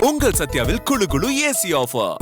உங்கள் சத்யாவில் குளு குளு ஏசி ஆஃபர்.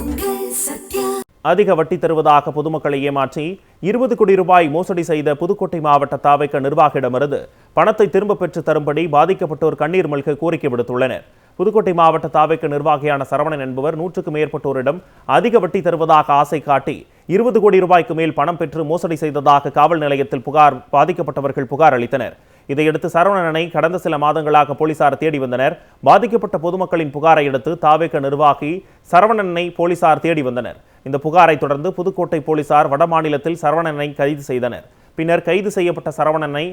அதிக வட்டி தருவதாக பொதுமக்களை ஏமாற்றி 20 கோடி ரூபாய் மோசடி செய்த புதுக்கோட்டை மாவட்ட தாவைக்க நிர்வாகியிடமிருந்து பணத்தை திரும்ப பெற்று தரும்படி பாதிக்கப்பட்டோர் கண்ணீர் மல்க கோரிக்கை விடுத்துள்ளனர். புதுக்கோட்டை மாவட்ட தாவைக்க நிர்வாகியான சரவணன் என்பவர் 100க்கும் மேற்பட்டோரிடம் அதிக வட்டி தருவதாக ஆசை காட்டி 20 கோடி ரூபாய்க்கு மேல் பணம் பெற்று மோசடி செய்ததாக காவல் நிலையத்தில் பாதிக்கப்பட்டவர்கள் புகார் அளித்தனர். இதையடுத்து சரவணனை கடந்த சில மாதங்களாக போலீசார் தேடி வந்தனர். பாதிக்கப்பட்ட பொதுமக்களின் புகாரை அடுத்து தாவேக்க நிர்வாகி சரவணனை போலீசார் தேடி வந்தனர். இந்த புகாரை தொடர்ந்து புதுக்கோட்டை போலீசார் வடமாநிலத்தில் சரவணனை கைது செய்தனர். பின்னர் கைது செய்யப்பட்ட சரவணனை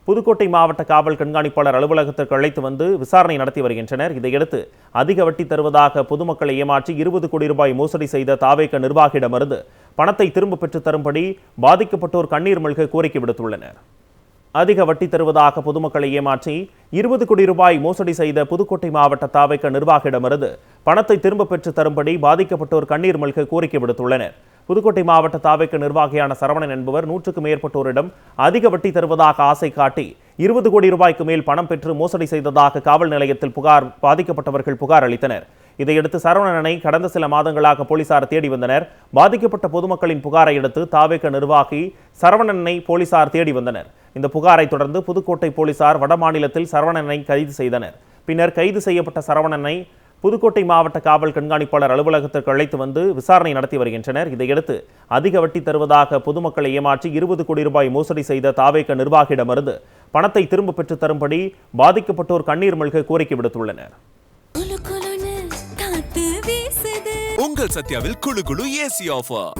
புதுக்கோட்டை மாவட்ட காவல் கண்காணிப்பாளர் அலுவலகத்திற்கு அழைத்து வந்து விசாரணை நடத்தி வருகின்றனர். இதையடுத்து அதிக வட்டி தருவதாக பொதுமக்களை ஏமாற்றி 20 கோடி ரூபாய் மோசடி செய்த தாவேக்க நிர்வாகியிடமிருந்து பணத்தை திரும்ப பெற்று தரும்படி பாதிக்கப்பட்டோர் கண்ணீர் மல்க கோரிக்கை விடுத்துள்ளனர். அதிக வட்டி தருவதாக பொதுமக்களை ஏமாற்றி 20 கோடி ரூபாய் மோசடி செய்த புதுக்கோட்டை மாவட்ட தாவேக்க நிர்வாகியிடமிருந்து பணத்தை திரும்ப பெற்று தரும்படி பாதிக்கப்பட்டோர் கண்ணீர் மல்க கோரிக்கை விடுத்துள்ளனர். புதுக்கோட்டை மாவட்ட தாவேக்க நிர்வாகியான சரவணன் என்பவர் 100க்கும் மேற்பட்டோரிடம் அதிக வட்டி தருவதாக ஆசை காட்டி 20 கோடி ரூபாய்க்கு மேல் பணம் பெற்று மோசடி செய்ததாக காவல் நிலையத்தில் பாதிக்கப்பட்டவர்கள் புகார் அளித்தனர். இதையடுத்து சரவணனை கடந்த சில மாதங்களாக போலீசார் தேடி வந்தனர். பாதிக்கப்பட்ட பொதுமக்களின் புகாரை அடுத்து தாவேக்க நிர்வாகி சரவணனை போலீசார் தேடி வந்தனர். இந்த புகாரை தொடர்ந்து புதுக்கோட்டை போலீசார் வடமாநிலத்தில் சரவணனை கைது செய்தனர். பின்னர் கைது செய்யப்பட்ட சரவணனை புதுக்கோட்டை மாவட்ட காவல் கண்காணிப்பாளர் அலுவலகத்திற்கு அழைத்து வந்து விசாரணை நடத்தி வருகின்றனர். இதையடுத்து அதிக வட்டி தருவதாக பொதுமக்களை ஏமாற்றி 20 கோடி ரூபாய் மோசடி செய்த தாவேக்க நிர்வாகியிடமிருந்து பணத்தை திரும்ப பெற்று தரும்படி பாதிக்கப்பட்டோர் கண்ணீர் மல்க கோரிக்கை விடுத்துள்ளனர். உங்கள் சத்யாவில் குளு குளு ஏசி ஆஃபர்.